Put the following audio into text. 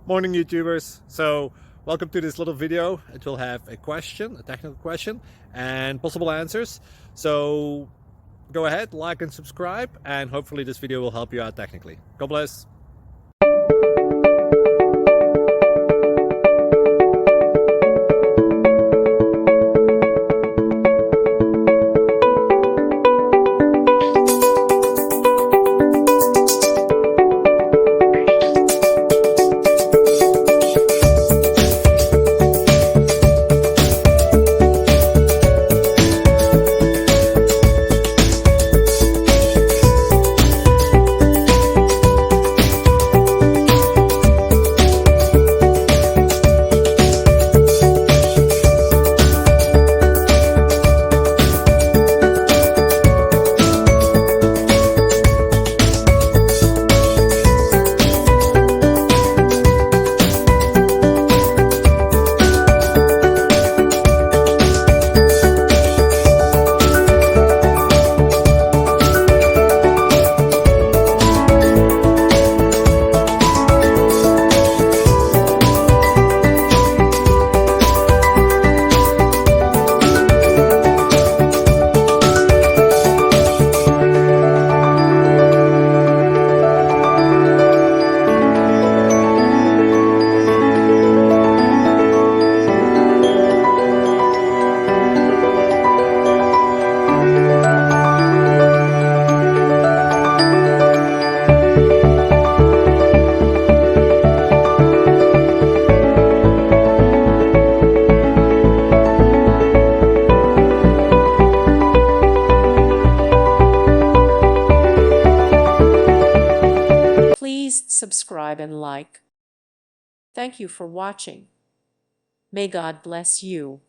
Morning YouTubers. So welcome to this little video. It will have a question, a technical question, and possible answers. So go ahead, like and subscribe, and hopefully this video will help you out technically. God bless. Please subscribe and like. Thank you for watching. May God bless you.